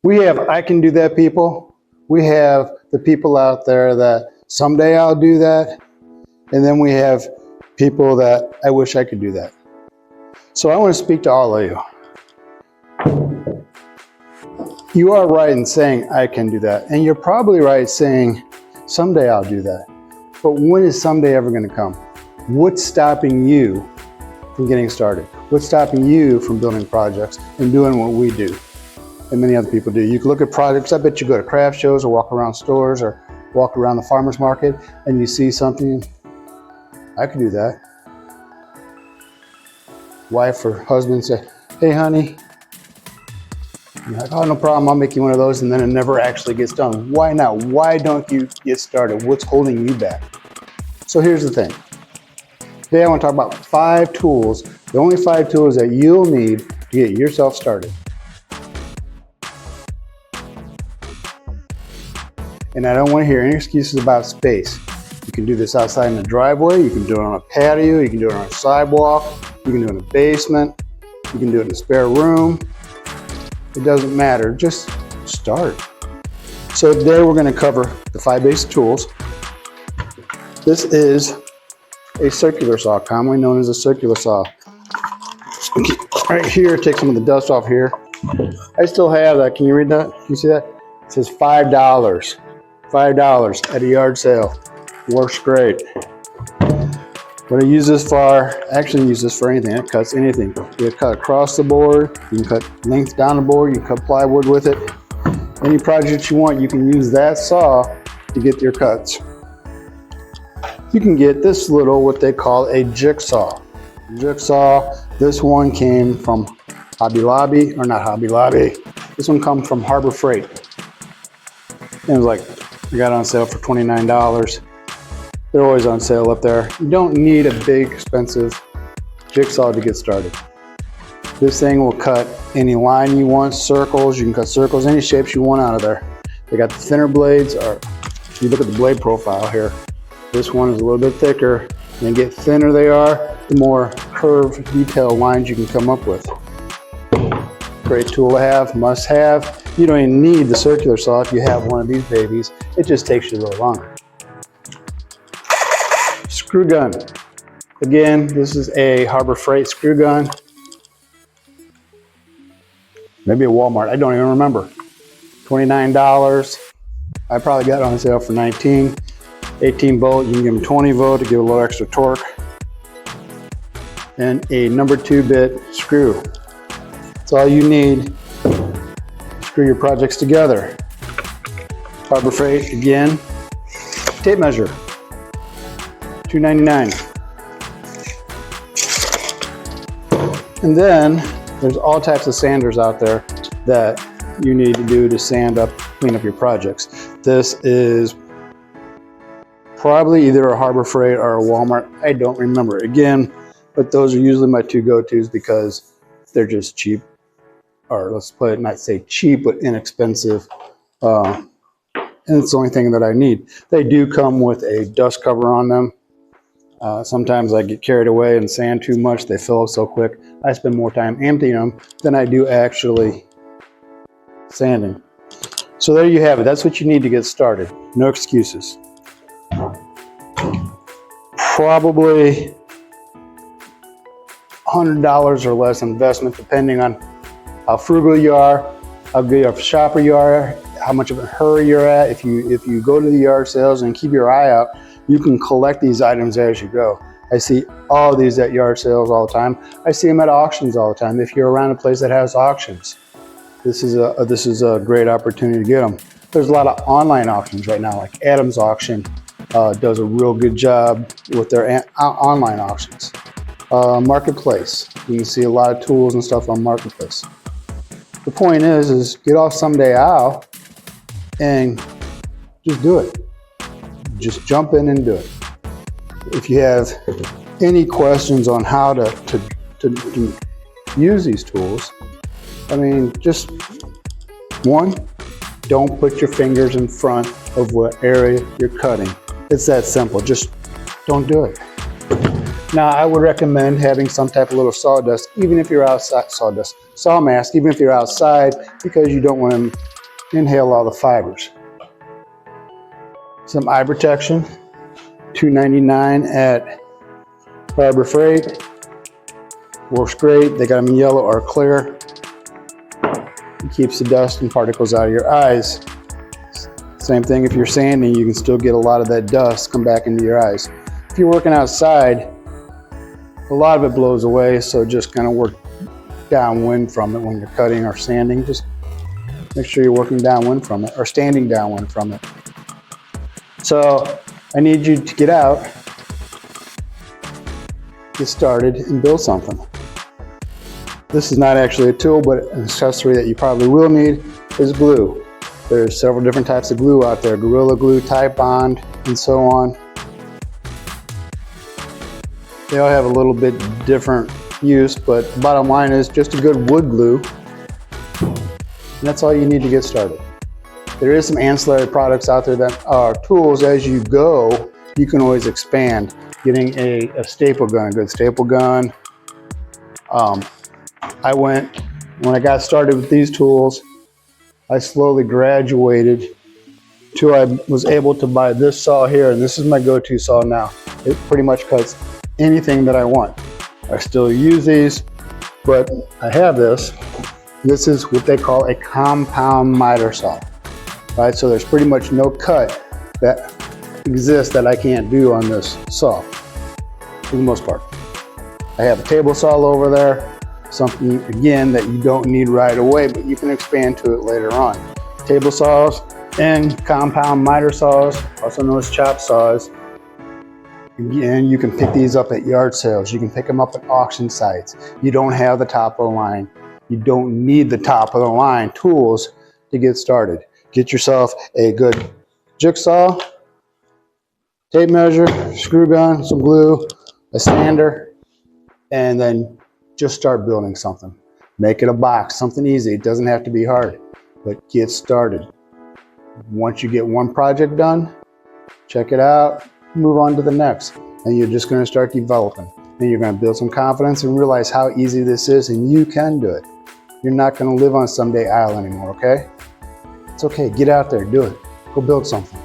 We have I can do that people. We have the people out there that someday I'll do that. And then we have people that I wish I could do that. So I want to speak to all of you. You are right in saying I can do that. And you're probably right saying someday I'll do that. But when is someday ever going to come? What's stopping you from getting started? What's stopping you from building projects and doing what we do and many other people do? You can look at projects. I bet you go to craft shows or walk around stores or walk around the farmer's market and you see something. I could do that. Wife or husband say, hey honey, you're like, oh, no problem, I'll make you one of those, and then it never actually gets done. Why not? Why don't you get started? What's holding you back? So here's the thing. Today I want to talk about 5 tools, the only 5 tools that you'll need to get yourself started. And I don't want to hear any excuses about space. You can do this outside in the driveway, you can do it on a patio, you can do it on a sidewalk, you can do it in a basement, you can do it in a spare room. It doesn't matter, just start. So today we're going to cover the 5 basic tools. This is a circular saw, commonly known as a circular saw. Right here, take some of the dust off here. I still have that. Can you read that? Can you see that? It says $5. $5 at a yard sale. Works great. What I use this for, I actually use this for anything. It cuts anything. You can cut across the board, you can cut length down the board, you can cut plywood with it. Any project you want, you can use that saw to get your cuts. You can get this little, what they call a jigsaw. Jigsaw, this one came from Hobby Lobby, or not Hobby Lobby. This one comes from Harbor Freight. And it was like, I got it on sale for $29. They're always on sale up there. You don't need a big, expensive jigsaw to get started. This thing will cut any line you want, circles. You can cut circles, any shapes you want out of there. They got the thinner blades, or if you look at the blade profile here, this one is a little bit thicker. And the thinner they are, the more curved, detailed lines you can come up with. Great tool to have, must have. You don't even need the circular saw if you have one of these babies. It just takes you a little longer. Screw gun. Again, this is a Harbor Freight screw gun. Maybe a Walmart, I don't even remember. $29. I probably got it on sale for $19. 18 volt, you can give them 20 volt to give a little extra torque. And a number 2-bit screw. That's all you need to screw your projects together. Harbor Freight, again. Tape measure. $2.99. And then there's all types of sanders out there that you need to do to sand up, clean up your projects. This is probably either a Harbor Freight or a Walmart. I don't remember again, but those are usually my 2 go-tos because they're just cheap, or let's put it, not say cheap, but inexpensive. And it's the only thing that I need. They do come with a dust cover on them. Sometimes I get carried away and sand too much. They fill up so quick. I spend more time emptying them than I do actually sanding. So there you have it. That's what you need to get started. No excuses. Probably $100 or less investment, depending on how frugal you are, how good of a shopper you are, how much of a hurry you're at. If you go to the yard sales and keep your eye out, you can collect these items as you go. I see all of these at yard sales all the time. I see them at auctions all the time. If you're around a place that has auctions, this is a great opportunity to get them. There's a lot of online auctions right now, like Adams Auction does a real good job with their online auctions. Marketplace, you can see a lot of tools and stuff on Marketplace. The point is get off someday out and just do it. Just jump in and do it. If you have any questions on how to use these tools, I mean, just one, don't put your fingers in front of what area you're cutting. It's that simple. Just don't do it. Now, I would recommend having some type of little sawdust, even if you're outside, sawdust, saw mask, even if you're outside, because you don't want to inhale all the fibers. Some eye protection, $2.99 at Harbor Freight. Works great. They got them in yellow or clear. It keeps the dust and particles out of your eyes. Same thing if you're sanding, you can still get a lot of that dust come back into your eyes. If you're working outside, a lot of it blows away, so just kind of work downwind from it when you're cutting or sanding. Just make sure you're working downwind from it or standing downwind from it. So I need you to get out, get started, and build something. This is not actually a tool, but an accessory that you probably will need is glue. There's several different types of glue out there, Gorilla Glue, Titebond, and so on. They all have a little bit different use, but the bottom line is just a good wood glue. And that's all you need to get started. There is some ancillary products out there that are tools as you go. You can always expand. Getting a staple gun, a good staple gun. When I got started with these tools, I slowly graduated till I was able to buy this saw here, and this is my go-to saw now. It pretty much cuts anything that I want. I still use these, but I have this. This is what they call a compound miter saw, right? So there's pretty much no cut that exists that I can't do on this saw, for the most part. I have a table saw over there, something again that you don't need right away, but you can expand to it later on. Table saws and compound miter saws, also known as chop saws. Again, you can pick these up at yard sales. You can pick them up at auction sites. You don't have the top of the line. You don't need the top of the line tools to get started. Get yourself a good jigsaw, tape measure, screw gun, some glue, a sander, and then just start building something. Make it a box, something easy. It doesn't have to be hard, but get started. Once you get one project done, check it out, move on to the next, and you're just going to start developing. Then you're going to build some confidence and realize how easy this is, and you can do it. You're not going to live on Someday Isle anymore, okay? It's okay. Get out there, do it. Go build something.